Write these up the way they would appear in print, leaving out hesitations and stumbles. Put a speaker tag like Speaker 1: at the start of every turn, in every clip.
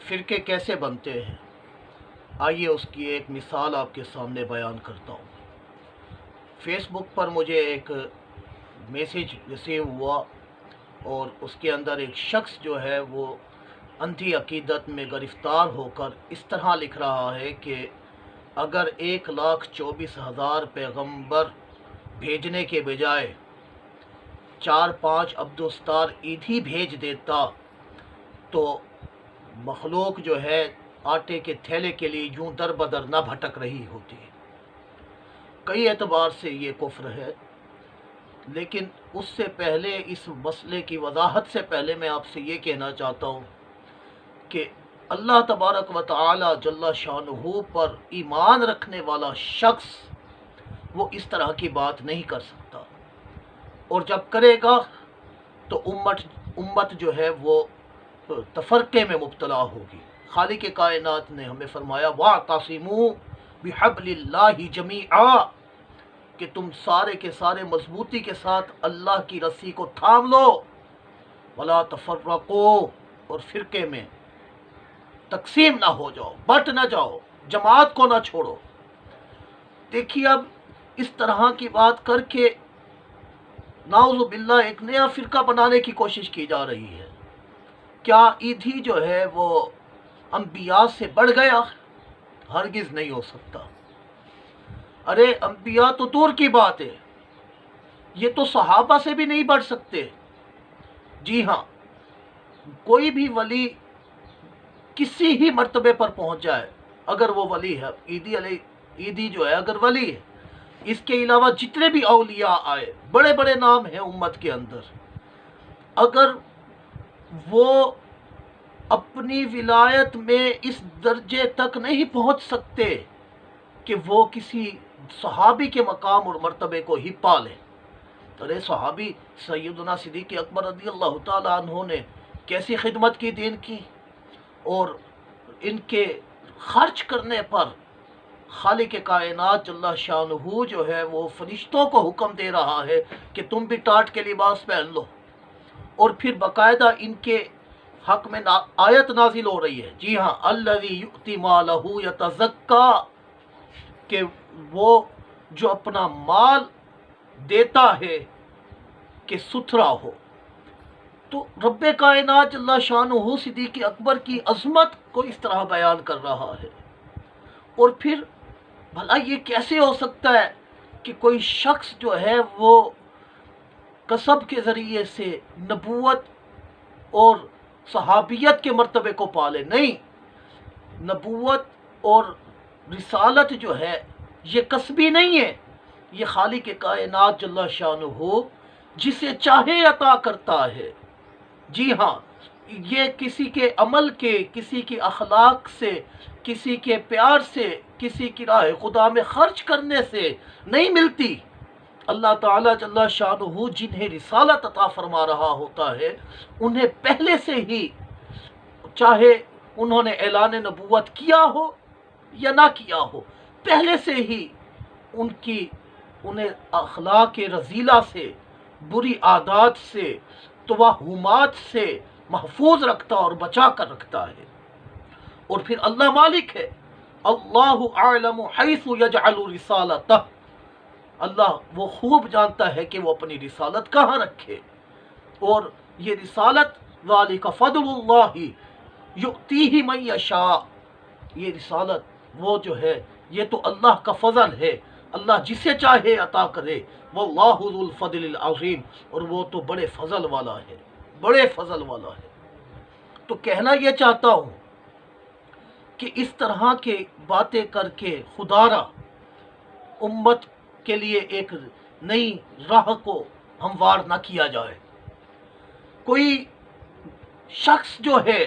Speaker 1: فرقے کیسے بنتے ہیں؟ آئیے اس کی ایک مثال آپ کے سامنے بیان کرتا ہوں۔ فیس بک پر مجھے ایک میسیج ریسیو ہوا اور اس کے اندر ایک شخص جو ہے وہ اندھی عقیدت میں گرفتار ہو کر اس طرح لکھ رہا ہے کہ اگر 1,24,000 پیغمبر بھیجنے کے بجائے 4-5 عبدالستار عیدھی بھیج دیتا تو مخلوق جو ہے آٹے کے تھیلے کے لیے یوں در بدر نہ بھٹک رہی ہوتی۔ کئی اعتبار سے یہ کفر ہے، لیکن اس سے پہلے، اس مسئلے کی وضاحت سے پہلے میں آپ سے یہ کہنا چاہتا ہوں کہ اللہ تبارک و تعالی جل شانہ پر ایمان رکھنے والا شخص وہ اس طرح کی بات نہیں کر سکتا، اور جب کرے گا تو امت جو ہے وہ تفرقے میں مبتلا ہوگی۔ خالق کائنات نے ہمیں فرمایا وَاعْتَصِمُوا بِحَبْلِ اللَّهِ جَمِيعًا، کہ تم سارے کے سارے مضبوطی کے ساتھ اللہ کی رسی کو تھام لو، وَلَا تَفَرَّقُوا، اور فرقے میں تقسیم نہ ہو جاؤ، بٹ نہ جاؤ، جماعت کو نہ چھوڑو۔ دیکھیے اب اس طرح کی بات کر کے نعوذ باللہ ایک نیا فرقہ بنانے کی کوشش کی جا رہی ہے۔ کیا عیدھی جو ہے وہ انبیاء سے بڑھ گیا؟ ہرگز نہیں ہو سکتا۔ ارے انبیاء تو دور کی بات ہے، یہ تو صحابہ سے بھی نہیں بڑھ سکتے۔ جی ہاں، کوئی بھی ولی کسی ہی مرتبے پر پہنچ جائے، اگر وہ ولی ہے، عیدی جو ہے اگر ولی ہے، اس کے علاوہ جتنے بھی اولیاء آئے، بڑے بڑے نام ہیں امت کے اندر، اگر وہ اپنی ولایت میں اس درجے تک نہیں پہنچ سکتے کہ وہ کسی صحابی کے مقام اور مرتبے کو ہی پالیں۔ ارے صحابی سیدنا صدیق اکبر رضی اللہ تعالی عنہ نے کیسی خدمت کی دین کی، اور ان کے خرچ کرنے پر خالق کائنات جل شانہ جو ہے وہ فرشتوں کو حکم دے رہا ہے کہ تم بھی ٹاٹ کے لباس پہن لو، اور پھر باقاعدہ ان کے حق میں آیت نازل ہو رہی ہے۔ جی ہاں، الذی یؤتی مالہ یتزکا، کہ وہ جو اپنا مال دیتا ہے کہ ستھرا ہو۔ تو رب کائنات جل شانہ صدیق اکبر کی عظمت کو اس طرح بیان کر رہا ہے، اور پھر بھلا یہ کیسے ہو سکتا ہے کہ کوئی شخص جو ہے وہ کسب کے ذریعے سے نبوت اور صحابیت کے مرتبے کو پالے؟ نہیں، نبوت اور رسالت جو ہے یہ کسبی نہیں ہے، یہ خالق کائنات جل شانہ جسے چاہے عطا کرتا ہے۔ جی ہاں، یہ کسی کے عمل کے، کسی کی اخلاق سے، کسی کے پیار سے، کسی کی راہ خدا میں خرچ کرنے سے نہیں ملتی۔ اللہ تعالیٰ جل شانہ جنہیں رسالت عطا فرما رہا ہوتا ہے، انہیں پہلے سے ہی، چاہے انہوں نے اعلان نبوت کیا ہو یا نہ کیا ہو، پہلے سے ہی انہیں اخلاق رذیلہ سے، بری عادات سے، توہمات سے محفوظ رکھتا اور بچا کر رکھتا ہے۔ اور پھر اللہ مالک ہے، اللہ اعلم حیث یجعل رسالتہ، اللہ وہ خوب جانتا ہے کہ وہ اپنی رسالت کہاں رکھے، اور یہ رسالت ذالک فضل اللہ یؤتیہ من یشاء، یہ رسالت وہ جو ہے یہ تو اللہ کا فضل ہے، اللہ جسے چاہے عطا کرے، واللہ ذو الفضل العظیم، اور وہ تو بڑے فضل والا ہے، بڑے فضل والا ہے۔ تو کہنا یہ چاہتا ہوں کہ اس طرح کے باتیں کر کے خدا را امت کے لیے ایک نئی راہ کو ہموار نہ کیا جائے۔ کوئی شخص جو ہے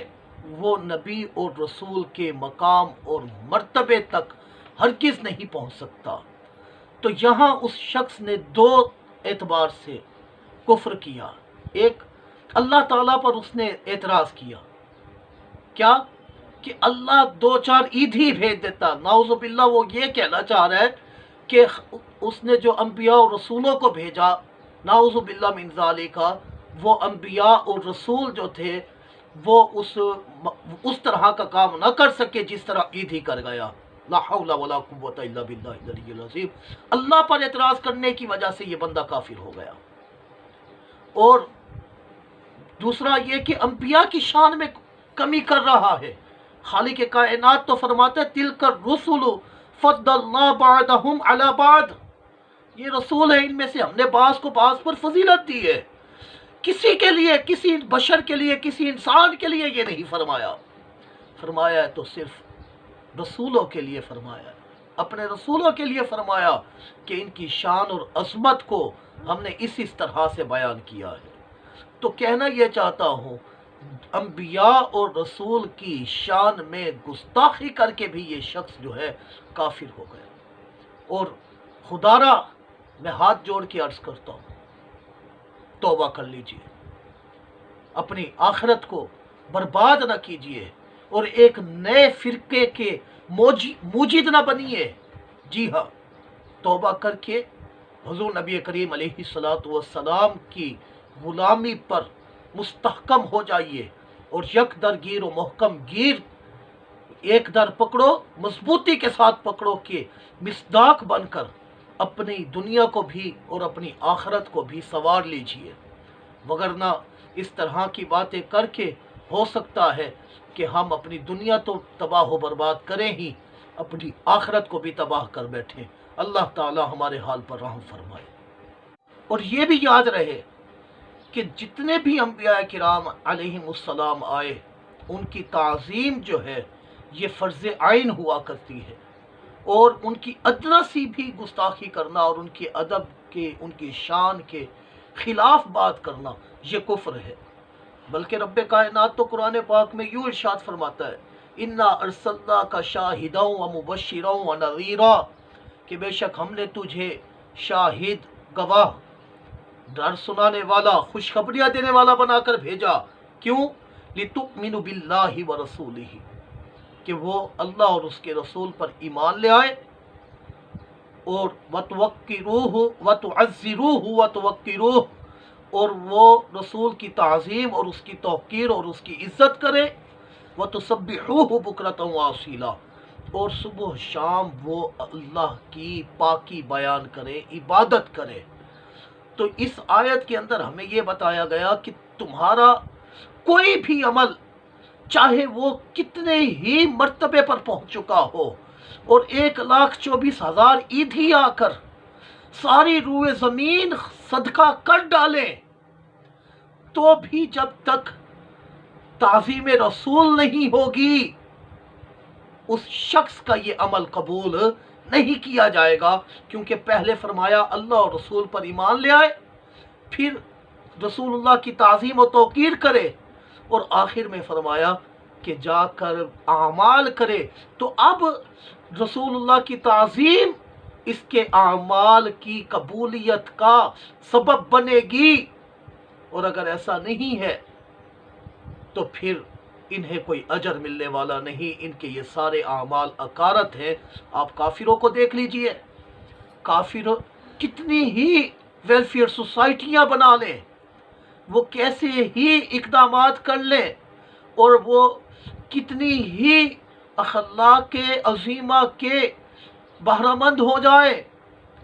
Speaker 1: وہ نبی اور رسول کے مقام اور مرتبے تک ہرگز نہیں پہنچ سکتا۔ تو یہاں اس شخص نے دو اعتبار سے کفر کیا۔ ایک، اللہ تعالیٰ پر اس نے اعتراض کیا، کیا کہ اللہ 2-4 عیدھی بھیج دیتا۔ نعوذ باللہ وہ یہ کہنا چاہ رہا ہے کہ اس نے جو انبیاء اور رسولوں کو بھیجا، نعوذ باللہ من ذالک، وہ انبیاء اور رسول جو تھے وہ اس طرح کا کام نہ کر سکے جس طرح عید ہی کر گیا۔ لا حول ولا قوت الا باللہ العلی العظیم۔ اللہ پر اعتراض کرنے کی وجہ سے یہ بندہ کافر ہو گیا۔ اور دوسرا یہ کہ انبیاء کی شان میں کمی کر رہا ہے۔ خالق کائنات تو فرماتا ہے تلک الرسل فضلنا بعضهم علی بعض، یہ رسول ہے، ان میں سے ہم نے بعض کو بعض پر فضیلت دی ہے۔ کسی کے لیے، کسی بشر کے لیے، کسی انسان کے لیے یہ نہیں فرمایا۔ فرمایا ہے تو صرف رسولوں کے لیے فرمایا، اپنے رسولوں کے لیے فرمایا کہ ان کی شان اور عظمت کو ہم نے اس طرح سے بیان کیا ہے۔ تو کہنا یہ چاہتا ہوں، انبیاء اور رسول کی شان میں گستاخی کر کے بھی یہ شخص جو ہے کافر ہو گیا۔ اور خدا را میں ہاتھ جوڑ کے عرض کرتا ہوں، توبہ کر لیجئے، اپنی آخرت کو برباد نہ کیجئے اور ایک نئے فرقے کے موجد نہ بنیے۔ جی ہاں، توبہ کر کے حضور نبی کریم علیہ السلام کی غلامی پر مستحکم ہو جائیے اور یک در گیر و محکم گیر، ایک در پکڑو، مضبوطی کے ساتھ پکڑو کہ مصداق بن کر اپنی دنیا کو بھی اور اپنی آخرت کو بھی سنوار لیجئے، وگرنہ اس طرح کی باتیں کر کے ہو سکتا ہے کہ ہم اپنی دنیا تو تباہ و برباد کریں ہی، اپنی آخرت کو بھی تباہ کر بیٹھیں۔ اللہ تعالی ہمارے حال پر رحم فرمائے۔ اور یہ بھی یاد رہے کہ جتنے بھی انبیاء کرام علیہم السلام آئے، ان کی تعظیم جو ہے یہ فرض عین ہوا کرتی ہے، اور ان کی ادنا سی بھی گستاخی کرنا اور ان کے ادب کے، ان کی شان کے خلاف بات کرنا یہ کفر ہے۔ بلکہ رب کائنات تو قرآن پاک میں یوں ارشاد فرماتا ہے، انا ارسلناک شاہدا ومبشرا ونذیرا، کہ بے شک ہم نے تجھے شاہد، گواہ، ڈر سنانے والا، خوشخبریاں دینے والا بنا کر بھیجا۔ کیوں؟ لتؤمنوا باللہ ورسولہ، کہ وہ اللہ اور اس کے رسول پر ایمان لے آئے، اور وتوقروہ وتعزروہ وتوقروہ، اور وہ رسول کی تعظیم اور اس کی توقیر اور اس کی عزت کرے، وتسبحوہ بکرۃ واصیلا، اور صبح شام وہ اللہ کی پاکی بیان کرے، عبادت کرے۔ تو اس آیت کے اندر ہمیں یہ بتایا گیا کہ تمہارا کوئی بھی عمل، چاہے وہ کتنے ہی مرتبے پر پہنچ چکا ہو، اور 1,24,000 عیدھی آ کر ساری روئے زمین صدقہ کر ڈالیں، تو بھی جب تک تعظیم رسول نہیں ہوگی اس شخص کا یہ عمل قبول نہیں کیا جائے گا۔ کیونکہ پہلے فرمایا اللہ اور رسول پر ایمان لے آئے، پھر رسول اللہ کی تعظیم و توقیر کرے، اور آخر میں فرمایا کہ جا کر اعمال کرے۔ تو اب رسول اللہ کی تعظیم اس کے اعمال کی قبولیت کا سبب بنے گی، اور اگر ایسا نہیں ہے تو پھر انہیں کوئی اجر ملنے والا نہیں، ان کے یہ سارے اعمال اکارت ہیں۔ آپ کافروں کو دیکھ لیجئے، کافر کتنی ہی ویلفیئر سوسائٹیاں بنا لیں، وہ کیسے ہی اقدامات کر لیں، اور وہ کتنی ہی اخلاق عظیمہ کے بہرہ مند ہو جائیں،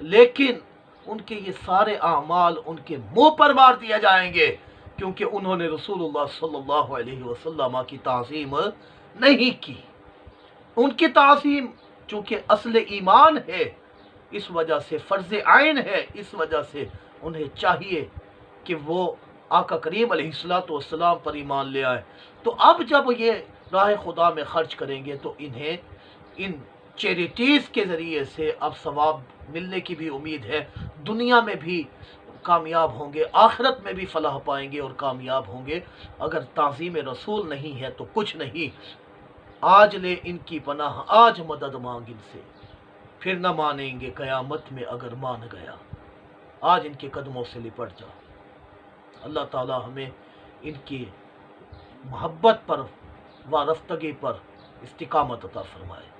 Speaker 1: لیکن ان کے یہ سارے اعمال ان کے منہ پر مار دیا جائیں گے، کیونکہ انہوں نے رسول اللہ صلی اللہ علیہ وسلم کی تعظیم نہیں کی۔ ان کی تعظیم چونکہ اصل ایمان ہے، اس وجہ سے فرض عین ہے، اس وجہ سے انہیں چاہیے کہ وہ آقا کریم علیہ السلام پر ایمان لے آئے۔ تو اب جب یہ راہ خدا میں خرچ کریں گے تو انہیں ان چیریٹیز کے ذریعے سے اب ثواب ملنے کی بھی امید ہے، دنیا میں بھی کامیاب ہوں گے، آخرت میں بھی فلاح پائیں گے اور کامیاب ہوں گے۔ اگر تعظیم رسول نہیں ہے تو کچھ نہیں، آج لے ان کی پناہ، آج مدد مانگ ان سے، پھر نہ مانیں گے قیامت میں اگر مان گیا، آج ان کے قدموں سے لپٹ جا۔ اللہ تعالی ہمیں ان کی محبت پر وارفتگی پر استقامت عطا فرمائے۔